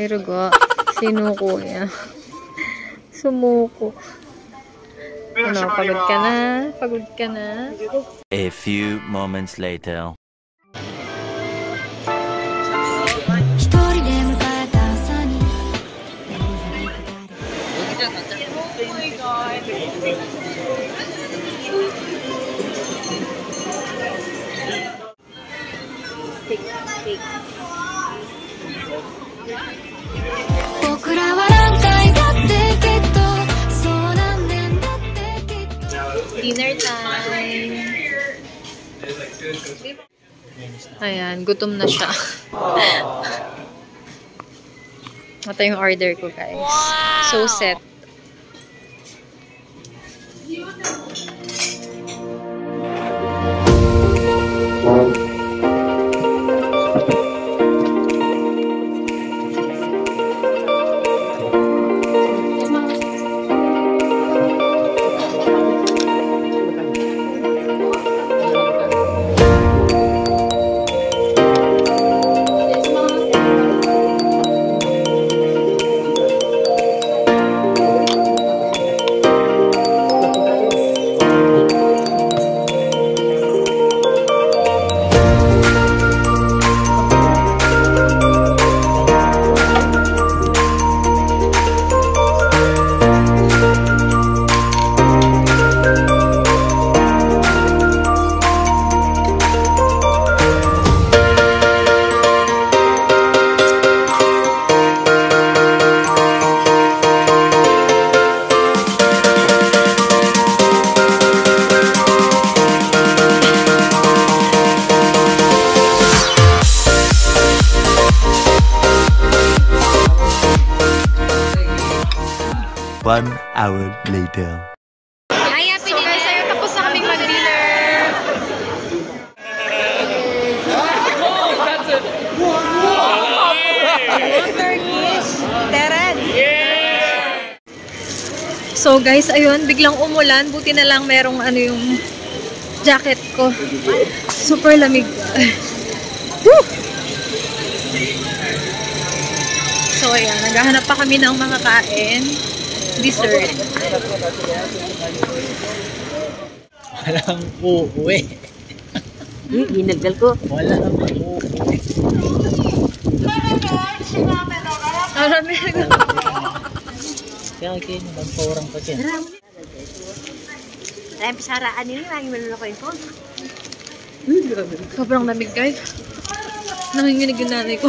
Ay, rugo. Sinuko niya. Sumuko. Ano, pagod ka na? Pagod ka na? A few moments later. Dinner time. Ayan, gutom na siya. Ito yung order ko, guys. So set. One hour later. Ay, so guys, ayun, tapos na kaming mag-dinner. So guys, ayun, biglang umulan. Buti na lang merong ano yung jacket ko. Super lamig. So ayan, naghahanap pa kami ng mga kain. Dessert. Walang uuwi. Ginagdal ko. Walang uuwi. Marami. Kaya kayo nagpawurang pa siya. Ay, pisaraan nila. Laging malulakoy ko. Sobrang lamig, guys. Nanginginig yung nanay ko.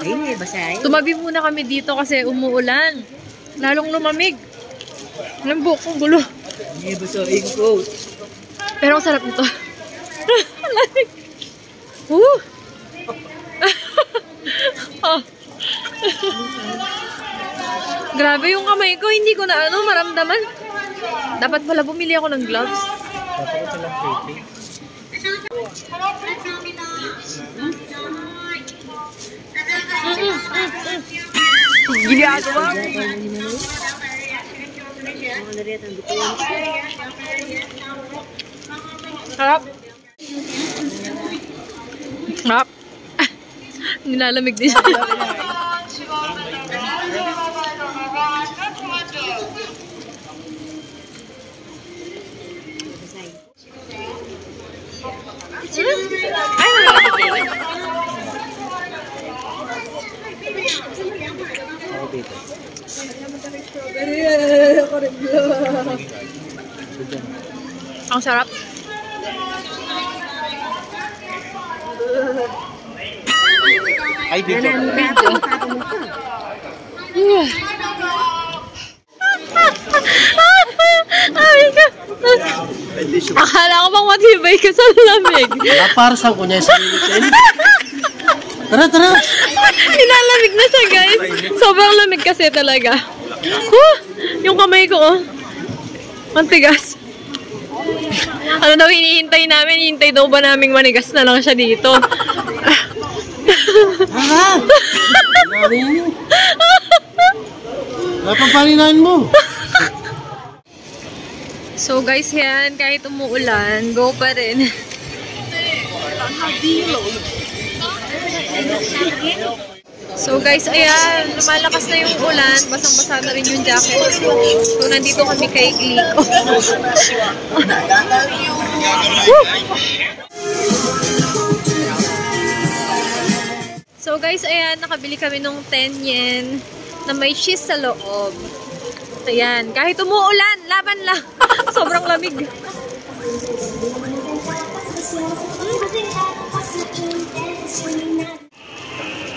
Ay, basay. Tumabi muna kami dito kasi umuulan. Lalong lumamig. Alam buhok kong gulo. Hindi basahin ko. Pero ang sarap nito. Lamig. Oh. Grabe yung kamay ko. Hindi ko na maramdaman. Dapat pala bumili ako ng gloves. Dapat ko silang pretty. Ginagawa. Sarap. Sarap. Nilalamig din siya. Ay, nalalagay. Ang sarap. Ay, video. Akala ko bang matibay ka sa lamig. Naparsa ko niya sa limit. Tara, tara! Nilalamig na siya, guys. Sobrang lamig kasi talaga. Yung kamay ko, oh. Ang tigas. Ano daw hinihintay namin? Hinihintay daw ba naming manigas na lang siya dito? Napapalinain mo. So guys, yan. Kahit umuulan, go pa rin. So guys, ayan, lumalakas na yung ulan. Basang-basa na rin yung jacket ko. So nandito kami kay Glico. So guys, ayan, nakabili kami ng 10 yen na may cheese sa loob. Ayan, kahit umuulan, laban lang. Sobrang lamig.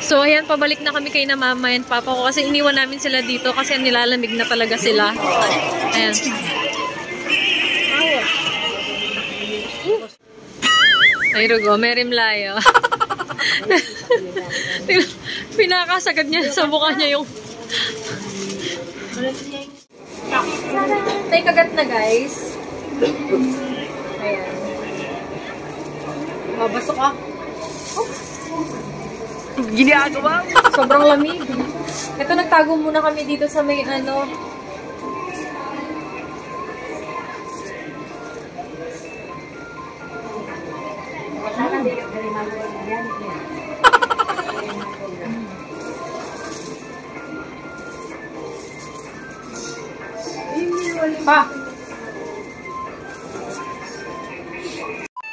So, ayan, pabalik na kami kay na mama and papa ko kasi iniwan namin sila dito kasi nilalamig na talaga sila. Ayan. Ay, Rugo, merimlayo. Pinakasagad niya sa mukha niya yung... Tay, kagat na, guys. Ayan. Mabasok ah. Ginagawa? Sobrang lamig. Ito, nagtago muna kami dito sa may ano. Pa!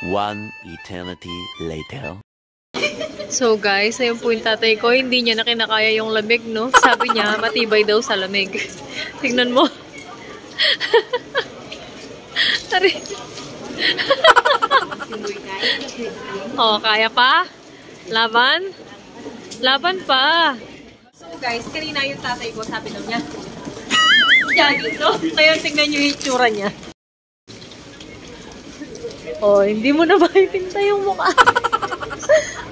One eternity later. So guys, ayun po yung tatay ko. Hindi niya na kinakaya yung lamig, no? Sabi niya, matibay daw sa lamig. Tignan mo. Tari. Oh, kaya pa? Laban? Laban pa. So guys, kanina yung tatay ko, sabi daw niya, jogging, no? Ngayon, tignan niyo yung itsura niya. Oh, hindi mo na makipinta yung mukha.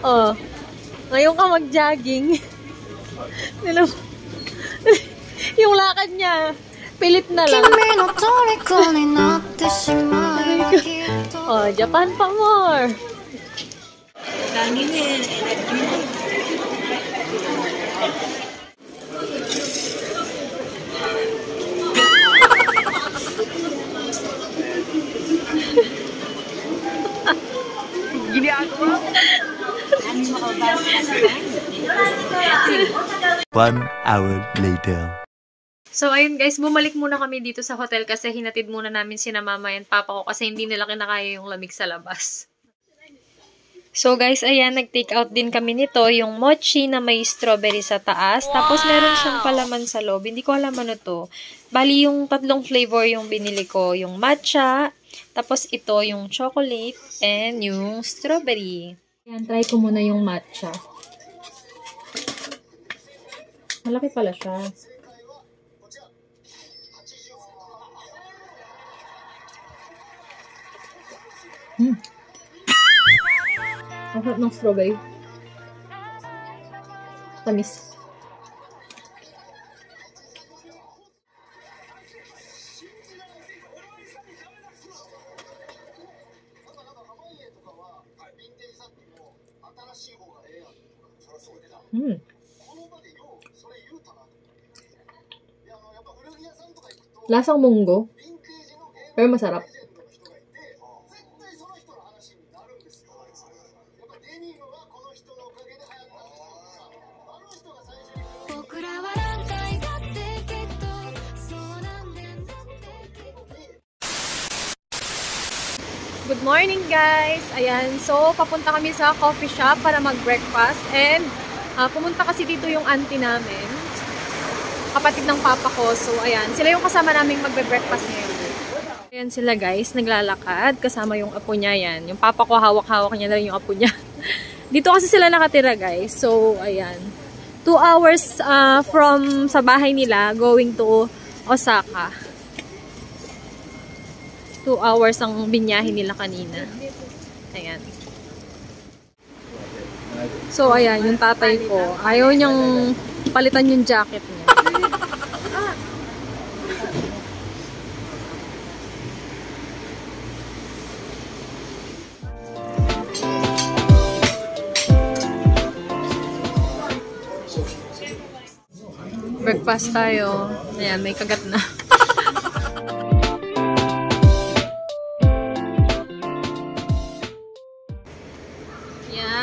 Oh, ngayon ka mag-jogging. Yung lakad niya, pilit na lang. Oh, Japan pa more. Ginagawa? 1 hour later. So, ayun guys, bumalik muna kami dito sa hotel kasi hinatid muna namin sina mama and papa ko kasi hindi nila kinakaya yung lamig sa labas. So guys, ayan, nag-take out din kami nito, yung mochi na may strawberry sa taas. Tapos meron siyang palaman sa loob. Hindi ko alam ano to. Bali, yung tatlong flavor yung binili ko. Yung matcha, tapos ito yung chocolate, and yung strawberry. Ayan, try ko muna yung matcha. Malaki pala siya. Ang sarap ng strawberry. Tamis. Lasang munggo. Pero masarap. Good morning guys! Ayan, so papunta kami sa coffee shop para mag-breakfast and pumunta kasi dito yung auntie namin, kapatid ng papa ko. So ayan, sila yung kasama naming magbe-breakfast ngayon. Ayan sila guys, naglalakad kasama yung apo niya yan. Yung papa ko hawak-hawak niya na rin yung apo niya. Dito kasi sila nakatira guys. So ayan, 2 hours from sa bahay nila going to Osaka. 2 hours ang binyahe nila kanina. Ayan. So, ayan, yung tatay ko. Ayaw niyang palitan yung jacket niya. Breakfast tayo. Ayan, may kagat na.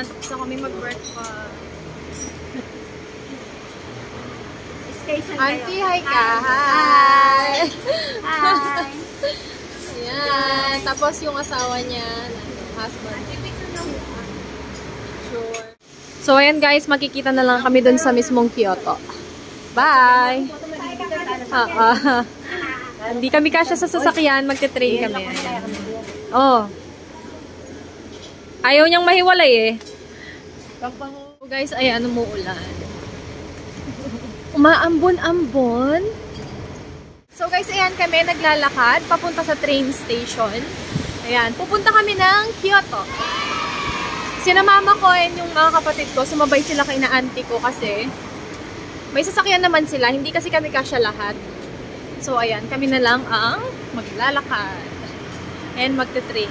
Tapos na kami mag-breakfast. vacation kayo. Auntie, hi ka. Hi. Hi. Ayan. Tapos yung asawa niya, husband. Sure. So, ayan guys, makikita na lang kami dun sa mismong Kyoto. Bye! Hindi kami kasya sa sasakyan, magte-train kami. Ayan. Oh. Ayaw niyang mahiwalay eh. So guys, ayan, umuulan. Umaambon-ambon. So guys, ayan kami naglalakad papunta sa train station. Ayan, pupunta kami ng Kyoto. Sinamama ko and yung mga kapatid ko, sumabay sila kay na auntie ko kasi may sasakyan naman sila, hindi kasi kami kasya lahat. So ayan, kami na lang ang maglalakad and magte-train.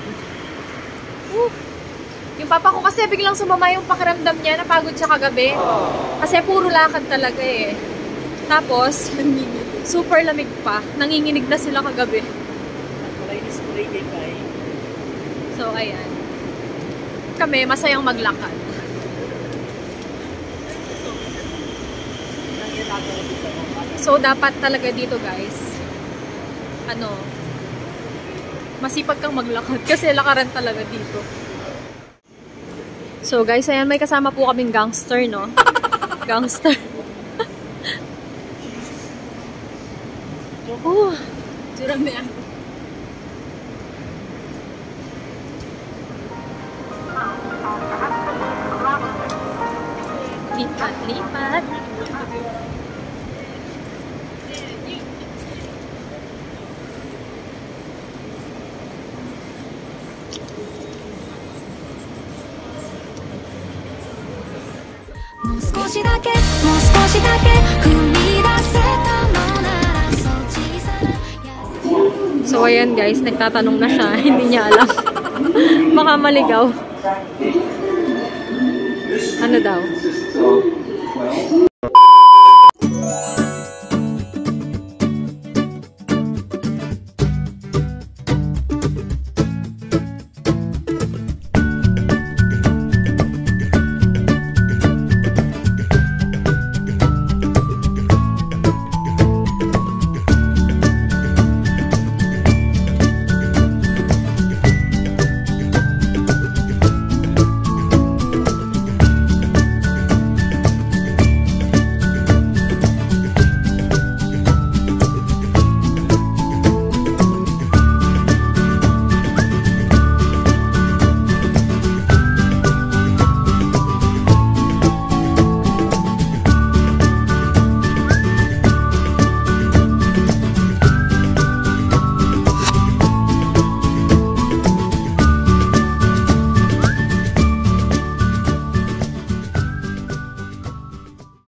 Yung papa ko kasi biglang sumama yung pakiramdam niya, napagod siya kagabi. Kasi puro lakad talaga eh. Tapos, super lamig pa. Nanginginig na sila kagabi. So, ayan. Kami, masayang maglakad. So, dapat talaga dito guys, masipag kang maglakad. Kasi lakaran talaga dito. So guys, ayan, may kasama po kaming gangster, no? Gangster. Durami ako. Lipat, lipat. So ayan guys, nagtatanong na siya, hindi niya alam. Baka maligaw. Ano daw?